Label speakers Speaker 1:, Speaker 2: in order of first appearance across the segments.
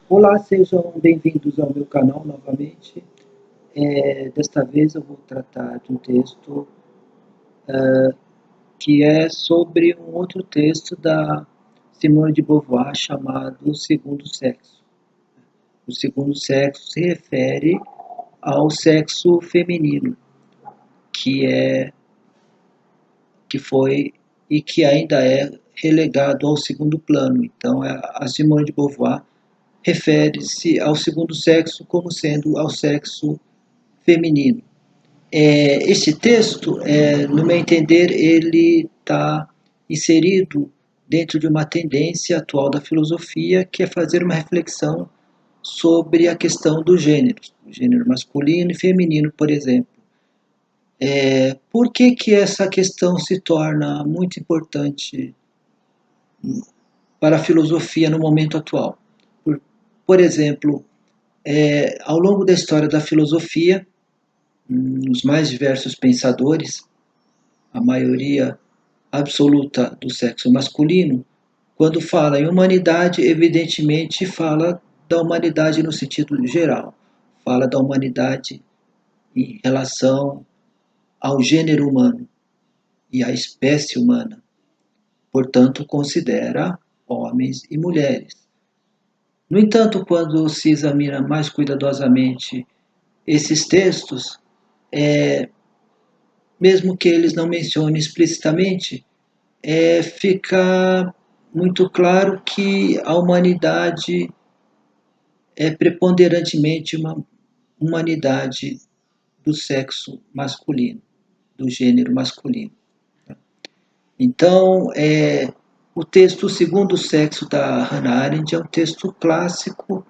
Speaker 1: Olá, sejam bem-vindos ao meu canal novamente. Desta vez eu vou tratar de um texto que é sobre um outro texto da Simone de Beauvoir chamado O Segundo Sexo. O segundo sexo se refere ao sexo feminino, que é, que foi e que ainda é relegado ao segundo plano. Então, a Simone de Beauvoir refere-se ao segundo sexo como sendo ao sexo feminino. Este texto, no meu entender, ele está inserido dentro de uma tendência atual da filosofia, que é fazer uma reflexão sobre a questão dos gêneros, o gênero masculino e feminino, por exemplo. Por que essa questão se torna muito importante para a filosofia no momento atual? Por exemplo, ao longo da história da filosofia, os mais diversos pensadores, a maioria absoluta do sexo masculino, quando fala em humanidade, evidentemente fala da humanidade no sentido geral, fala da humanidade em relação ao gênero humano e à espécie humana, portanto, considera homens e mulheres. No entanto, quando se examina mais cuidadosamente esses textos, mesmo que eles não mencionem explicitamente, fica muito claro que a humanidade é preponderantemente uma humanidade do sexo masculino, do gênero masculino. Então, o texto O Segundo Sexo da Hannah Arendt é um texto clássico.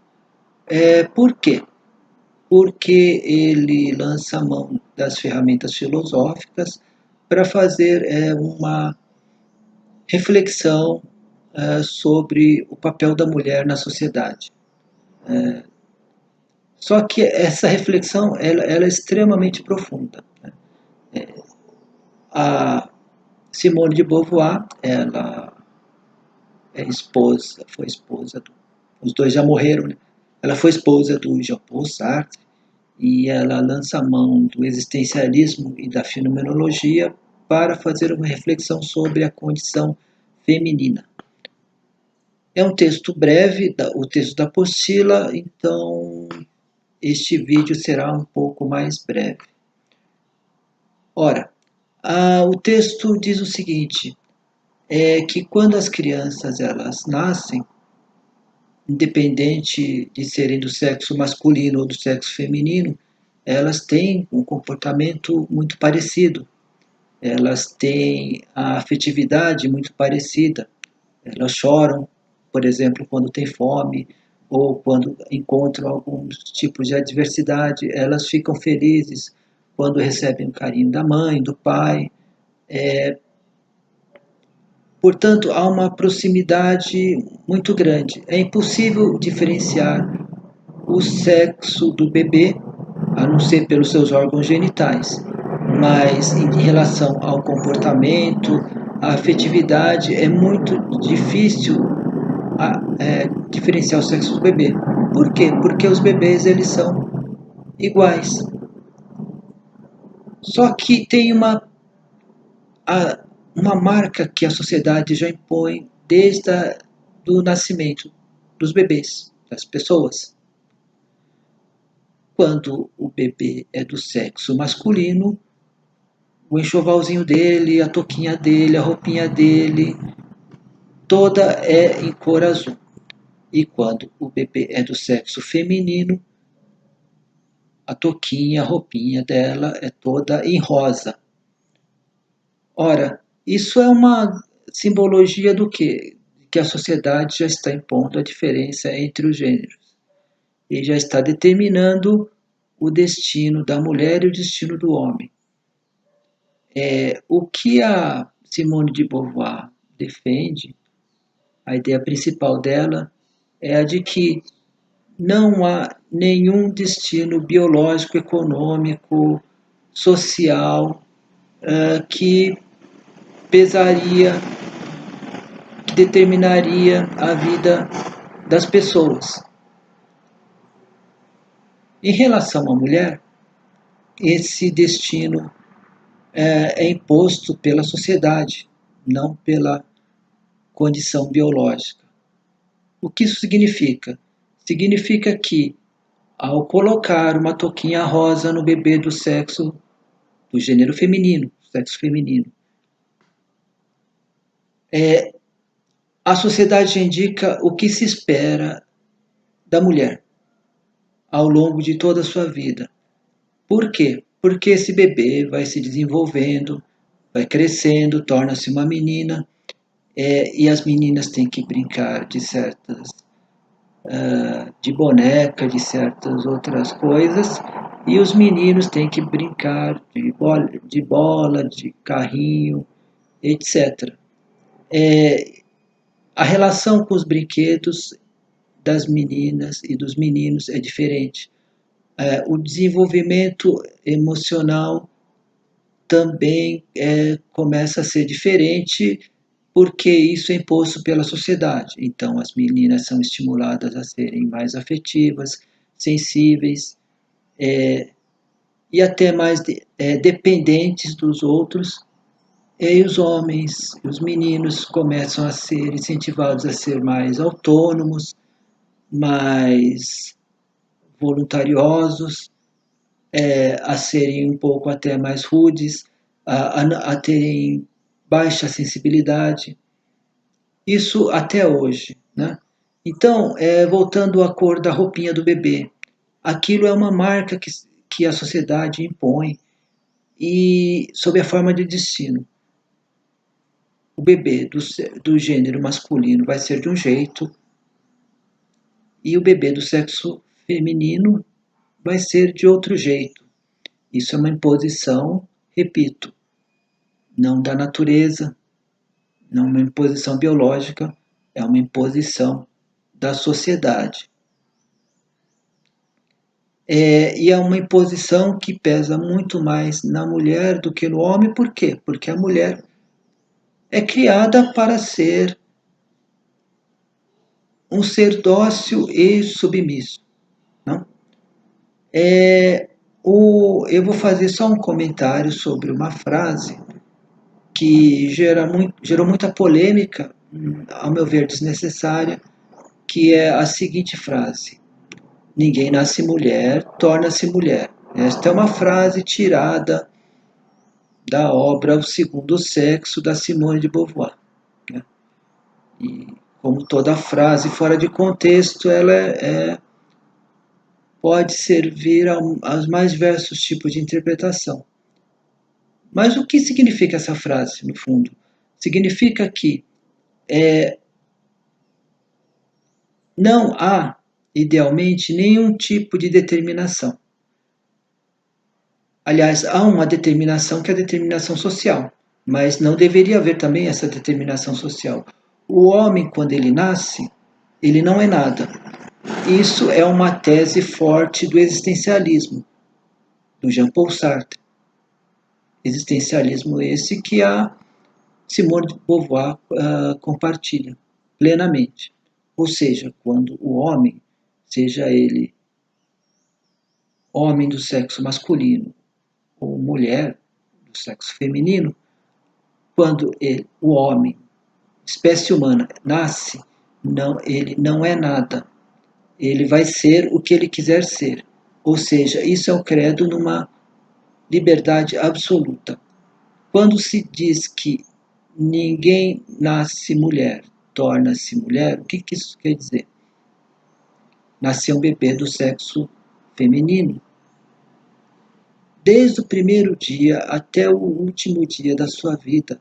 Speaker 1: Por quê? Porque ele lança a mão das ferramentas filosóficas para fazer uma reflexão sobre o papel da mulher na sociedade. Só que essa reflexão ela é extremamente profunda. A Simone de Beauvoir, ela foi esposa os dois já morreram, né? Ela foi esposa do Jean-Paul Sartre e ela lança a mão do existencialismo e da fenomenologia para fazer uma reflexão sobre a condição feminina. É um texto breve, o texto da apostila, então este vídeo será um pouco mais breve. Ora, o texto diz o seguinte, que quando as crianças elas nascem, independente de serem do sexo masculino ou do sexo feminino, elas têm um comportamento muito parecido, elas têm a afetividade muito parecida, elas choram, por exemplo, quando têm fome, ou quando encontram alguns tipos de adversidade, elas ficam felizes quando recebem o carinho da mãe, do pai. Portanto, há uma proximidade muito grande. É impossível diferenciar o sexo do bebê, a não ser pelos seus órgãos genitais, mas em relação ao comportamento, à afetividade, é muito difícil diferenciar o sexo do bebê. Por quê? Porque os bebês eles são iguais. Só que tem uma marca que a sociedade já impõe desde o nascimento dos bebês, das pessoas. Quando o bebê é do sexo masculino, o enxovalzinho dele, a touquinha dele, a roupinha dele, toda é em cor azul. E quando o bebê é do sexo feminino, a touquinha, a roupinha dela é toda em rosa. Ora, isso é uma simbologia do quê? Que a sociedade já está impondo a diferença entre os gêneros. E já está determinando o destino da mulher e o destino do homem. O que a Simone de Beauvoir defende, a ideia principal dela, é a de que não há nenhum destino biológico, econômico, social que pesaria, que determinaria a vida das pessoas. Em relação à mulher, esse destino é imposto pela sociedade, não pela condição biológica. O que isso significa? Significa que, ao colocar uma touquinha rosa no bebê do sexo, do gênero feminino, sexo feminino, a sociedade indica o que se espera da mulher ao longo de toda a sua vida. Por quê? Porque esse bebê vai se desenvolvendo, vai crescendo, torna-se uma menina, e as meninas têm que brincar de certas, de boneca, de certas outras coisas, e os meninos têm que brincar de bola, de carrinho, etc. A relação com os brinquedos das meninas e dos meninos é diferente. O desenvolvimento emocional também começa a ser diferente, porque isso é imposto pela sociedade. Então, as meninas são estimuladas a serem mais afetivas, sensíveis, e até mais dependentes dos outros. E os homens, os meninos começam a ser incentivados a ser mais autônomos, mais voluntariosos, a serem um pouco até mais rudes, a terem baixa sensibilidade. Isso até hoje, né? Então, voltando à cor da roupinha do bebê, aquilo é uma marca que a sociedade impõe e sob a forma de destino. O bebê do gênero masculino vai ser de um jeito e o bebê do sexo feminino vai ser de outro jeito. Isso é uma imposição, repito, não da natureza, não uma imposição biológica, é uma imposição da sociedade. E é uma imposição que pesa muito mais na mulher do que no homem, por quê? Porque a mulher é criada para ser um ser dócil e submisso. Não? Eu vou fazer só um comentário sobre uma frase que gerou muita polêmica, ao meu ver desnecessária, que é a seguinte frase: ninguém nasce mulher, torna-se mulher. Esta é uma frase tirada da obra O Segundo Sexo, da Simone de Beauvoir. Né? E, como toda frase fora de contexto, ela pode servir aos mais diversos tipos de interpretação. Mas o que significa essa frase, no fundo? Significa que não há, idealmente, nenhum tipo de determinação. Aliás, há uma determinação que é a determinação social, mas não deveria haver também essa determinação social. O homem, quando ele nasce, ele não é nada. Isso é uma tese forte do existencialismo, do Jean-Paul Sartre. Existencialismo esse que a Simone de Beauvoir compartilha plenamente. Ou seja, quando o homem, seja ele homem do sexo masculino ou mulher do sexo feminino, quando o homem, espécie humana, nasce, ele não é nada. Ele vai ser o que ele quiser ser. Ou seja, isso é um credo numa liberdade absoluta. Quando se diz que ninguém nasce mulher, torna-se mulher, o que isso quer dizer? Nascer um bebê do sexo feminino. Desde o primeiro dia até o último dia da sua vida,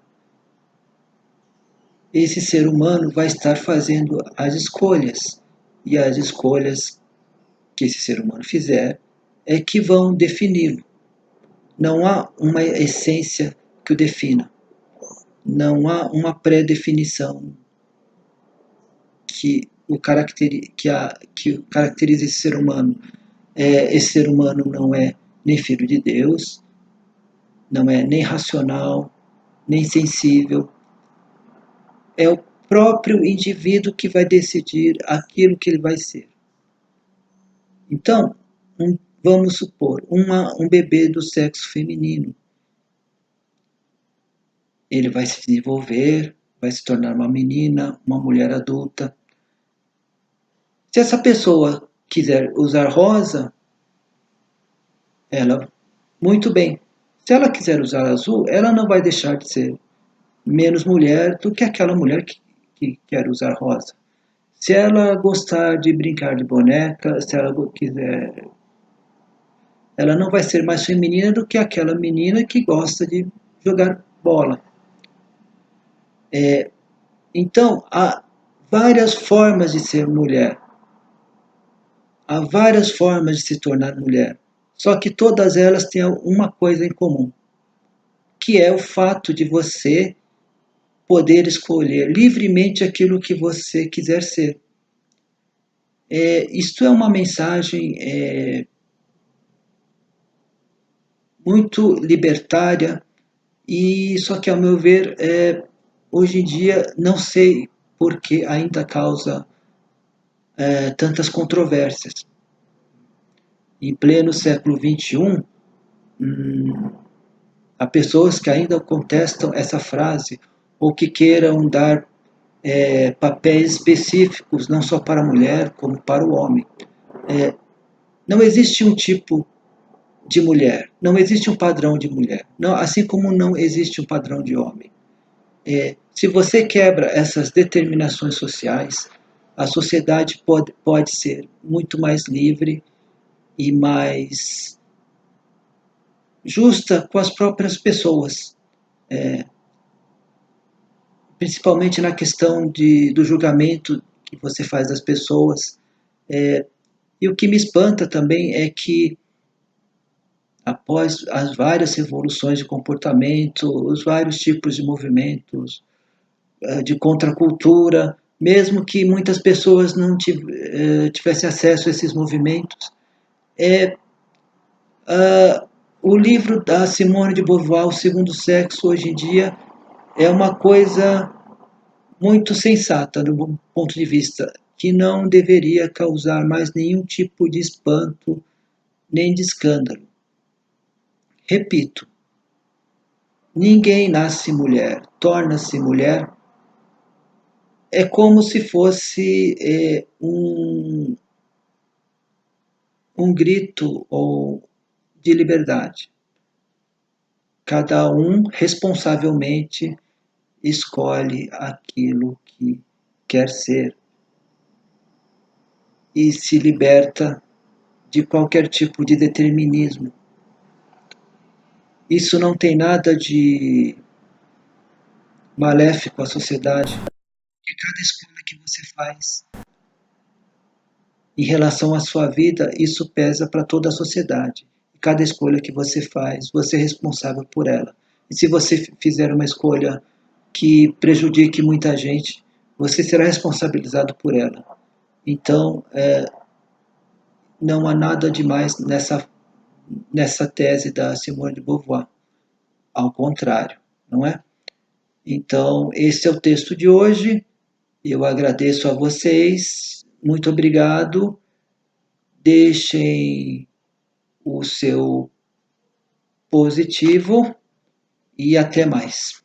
Speaker 1: esse ser humano vai estar fazendo as escolhas. E as escolhas que esse ser humano fizer é que vão defini-lo. Não há uma essência que o defina. Não há uma pré-definição que caracterize esse ser humano. Esse ser humano não é nem filho de Deus, não é nem racional, nem sensível. É o próprio indivíduo que vai decidir aquilo que ele vai ser. Então, vamos supor, um bebê do sexo feminino. Ele vai se desenvolver, vai se tornar uma menina, uma mulher adulta. Se essa pessoa quiser usar rosa, ela, muito bem. Se ela quiser usar azul, ela não vai deixar de ser menos mulher do que aquela mulher que quer usar rosa. Se ela gostar de brincar de boneca, se ela quiser, ela não vai ser mais feminina do que aquela menina que gosta de jogar bola. Então, há várias formas de ser mulher. Há várias formas de se tornar mulher. Só que todas elas têm uma coisa em comum, que é o fato de você poder escolher livremente aquilo que você quiser ser. Isto é uma mensagem muito libertária e só que ao meu ver hoje em dia não sei por que ainda causa tantas controvérsias. Em pleno século XXI, há pessoas que ainda contestam essa frase ou que queiram dar papéis específicos não só para a mulher como para o homem. Não existe um tipo de mulher, não existe um padrão de mulher, não, assim como não existe um padrão de homem. Se você quebra essas determinações sociais, a sociedade pode ser muito mais livre e mais justa com as próprias pessoas, principalmente na questão do julgamento que você faz das pessoas. E o que me espanta também é que, após as várias revoluções de comportamento, os vários tipos de movimentos, de contracultura, mesmo que muitas pessoas não tivessem acesso a esses movimentos, o livro da Simone de Beauvoir, O Segundo Sexo, hoje em dia, é uma coisa muito sensata do meu ponto de vista, que não deveria causar mais nenhum tipo de espanto nem de escândalo. Repito, ninguém nasce mulher, torna-se mulher. É como se fosse um grito ou de liberdade. Cada um responsavelmente escolhe aquilo que quer ser e se liberta de qualquer tipo de determinismo. Isso não tem nada de maléfico à sociedade, porque cada escolha que você faz em relação à sua vida, isso pesa para toda a sociedade. Cada escolha que você faz, você é responsável por ela. E se você fizer uma escolha que prejudique muita gente, você será responsabilizado por ela. Então, não há nada demais nessa tese da Simone de Beauvoir. Ao contrário, não é? Então, esse é o texto de hoje. Eu agradeço a vocês. Muito obrigado. Deixem o seu positivo e até mais.